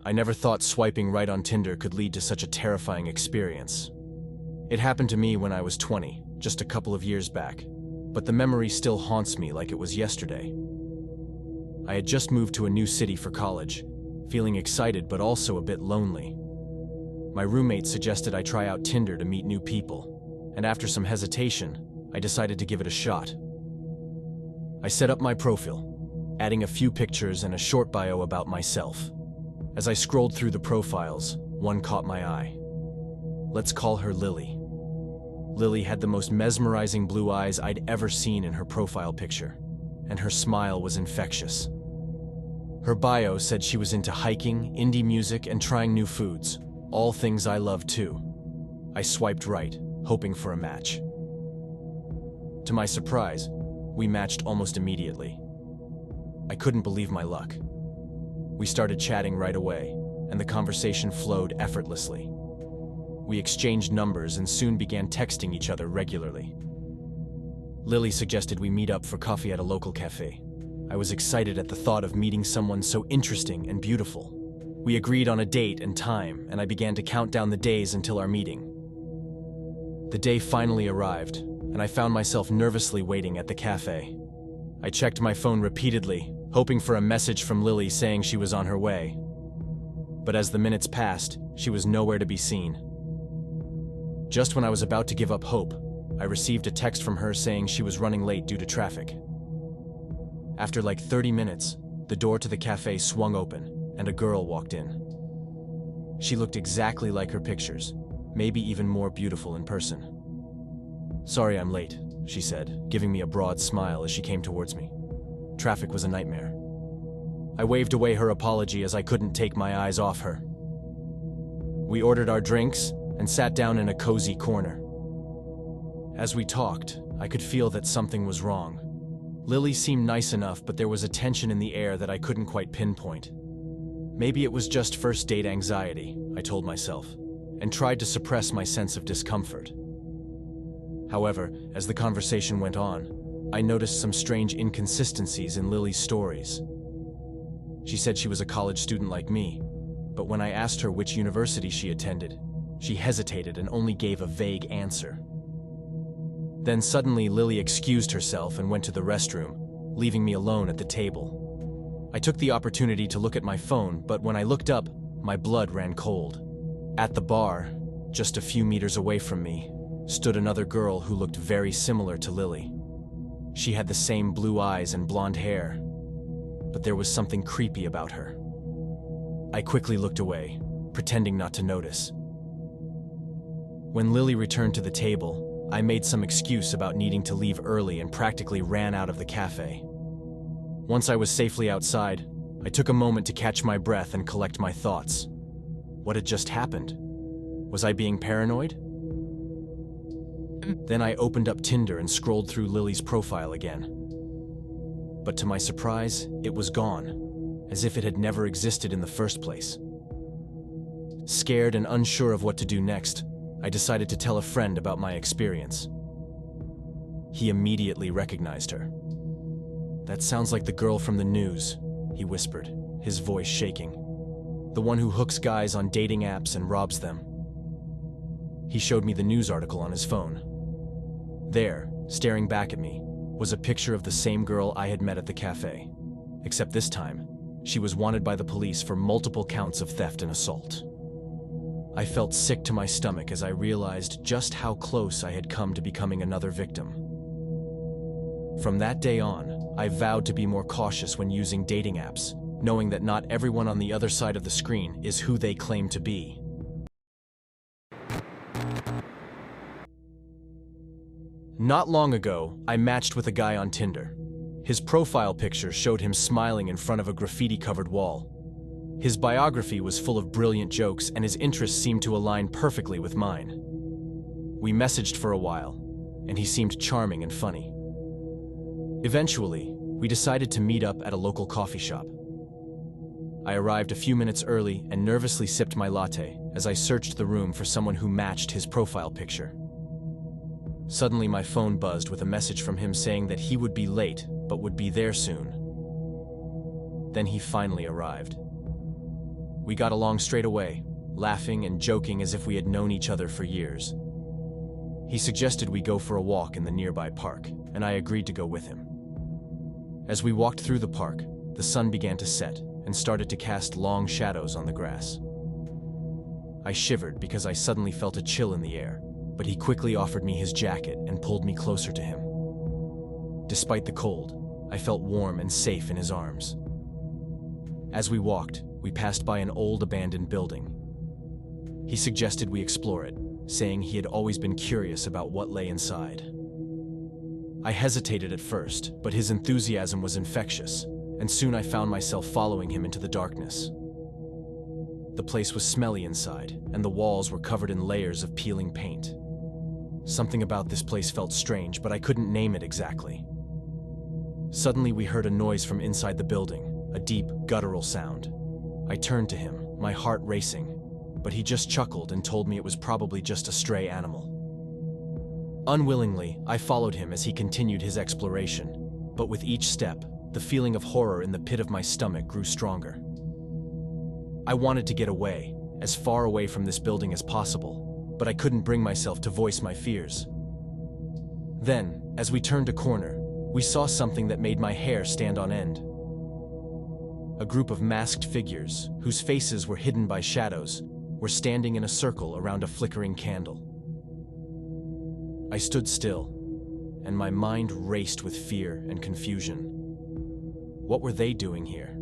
I never thought swiping right on Tinder could lead to such a terrifying experience. It happened to me when I was 20, just a couple of years back, but the memory still haunts me like it was yesterday. I had just moved to a new city for college, feeling excited but also a bit lonely. My roommate suggested I try out Tinder to meet new people, and after some hesitation, I decided to give it a shot. I set up my profile, adding a few pictures and a short bio about myself. As I scrolled through the profiles, one caught my eye. Let's call her Lily. Lily had the most mesmerizing blue eyes I'd ever seen in her profile picture, and her smile was infectious. Her bio said she was into hiking, indie music, and trying new foods, all things I love too. I swiped right, hoping for a match. To my surprise, we matched almost immediately. I couldn't believe my luck. We started chatting right away, and the conversation flowed effortlessly. We exchanged numbers and soon began texting each other regularly. Lily suggested we meet up for coffee at a local cafe. I was excited at the thought of meeting someone so interesting and beautiful. We agreed on a date and time, and I began to count down the days until our meeting. The day finally arrived, and I found myself nervously waiting at the cafe. I checked my phone repeatedly, hoping for a message from Lily saying she was on her way. But as the minutes passed, she was nowhere to be seen. Just when I was about to give up hope, I received a text from her saying she was running late due to traffic. After like 30 minutes, the door to the cafe swung open, and a girl walked in. She looked exactly like her pictures, maybe even more beautiful in person. "Sorry I'm late," she said, giving me a broad smile as she came towards me. Traffic was a nightmare. I waved away her apology as I couldn't take my eyes off her. We ordered our drinks and sat down in a cozy corner. As we talked, I could feel that something was wrong. Lily seemed nice enough, but there was a tension in the air that I couldn't quite pinpoint. Maybe it was just first date anxiety, I told myself, and tried to suppress my sense of discomfort. However, as the conversation went on, I noticed some strange inconsistencies in Lily's stories. She said she was a college student like me, but when I asked her which university she attended, she hesitated and only gave a vague answer. Then suddenly Lily excused herself and went to the restroom, leaving me alone at the table. I took the opportunity to look at my phone, but when I looked up, my blood ran cold. At the bar, just a few meters away from me, stood another girl who looked very similar to Lily. She had the same blue eyes and blonde hair, but there was something creepy about her. I quickly looked away, pretending not to notice. When Lily returned to the table, I made some excuse about needing to leave early and practically ran out of the cafe. Once I was safely outside, I took a moment to catch my breath and collect my thoughts. What had just happened? Was I being paranoid? Then I opened up Tinder and scrolled through Lily's profile again. But to my surprise, it was gone, as if it had never existed in the first place. Scared and unsure of what to do next, I decided to tell a friend about my experience. He immediately recognized her. "That sounds like the girl from the news," he whispered, his voice shaking. "The one who hooks guys on dating apps and robs them." He showed me the news article on his phone. There, staring back at me, was a picture of the same girl I had met at the cafe. Except this time, she was wanted by the police for multiple counts of theft and assault. I felt sick to my stomach as I realized just how close I had come to becoming another victim. From that day on, I vowed to be more cautious when using dating apps, knowing that not everyone on the other side of the screen is who they claim to be. Not long ago, I matched with a guy on Tinder. His profile picture showed him smiling in front of a graffiti-covered wall. His biography was full of brilliant jokes, and his interests seemed to align perfectly with mine. We messaged for a while, and he seemed charming and funny. Eventually, we decided to meet up at a local coffee shop. I arrived a few minutes early and nervously sipped my latte as I searched the room for someone who matched his profile picture. Suddenly, my phone buzzed with a message from him saying that he would be late, but would be there soon. Then he finally arrived. We got along straight away, laughing and joking as if we had known each other for years. He suggested we go for a walk in the nearby park, and I agreed to go with him. As we walked through the park, the sun began to set and started to cast long shadows on the grass. I shivered because I suddenly felt a chill in the air, but he quickly offered me his jacket and pulled me closer to him. Despite the cold, I felt warm and safe in his arms. As we walked, we passed by an old abandoned building. He suggested we explore it, saying he had always been curious about what lay inside. I hesitated at first, but his enthusiasm was infectious, and soon I found myself following him into the darkness. The place was smelly inside, and the walls were covered in layers of peeling paint. Something about this place felt strange, but I couldn't name it exactly. Suddenly we heard a noise from inside the building, a deep, guttural sound. I turned to him, my heart racing, but he just chuckled and told me it was probably just a stray animal. Unwillingly, I followed him as he continued his exploration, but with each step, the feeling of horror in the pit of my stomach grew stronger. I wanted to get away, as far away from this building as possible, but I couldn't bring myself to voice my fears. Then, as we turned a corner, we saw something that made my hair stand on end. A group of masked figures, whose faces were hidden by shadows, were standing in a circle around a flickering candle. I stood still, and my mind raced with fear and confusion. What were they doing here?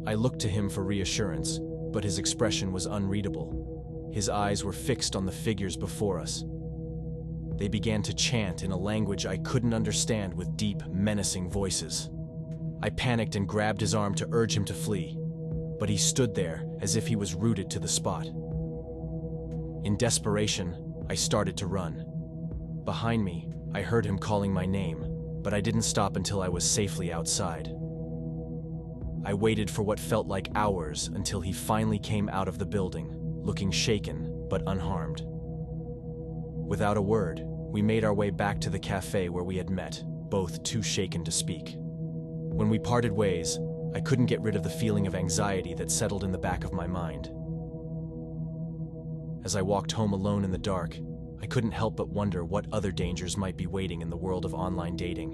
I looked to him for reassurance, but his expression was unreadable. His eyes were fixed on the figures before us. They began to chant in a language I couldn't understand with deep, menacing voices. I panicked and grabbed his arm to urge him to flee, but he stood there as if he was rooted to the spot. In desperation, I started to run. Behind me, I heard him calling my name, but I didn't stop until I was safely outside. I waited for what felt like hours until he finally came out of the building, looking shaken but unharmed. Without a word, we made our way back to the cafe where we had met, both too shaken to speak. When we parted ways, I couldn't get rid of the feeling of anxiety that settled in the back of my mind. As I walked home alone in the dark, I couldn't help but wonder what other dangers might be waiting in the world of online dating.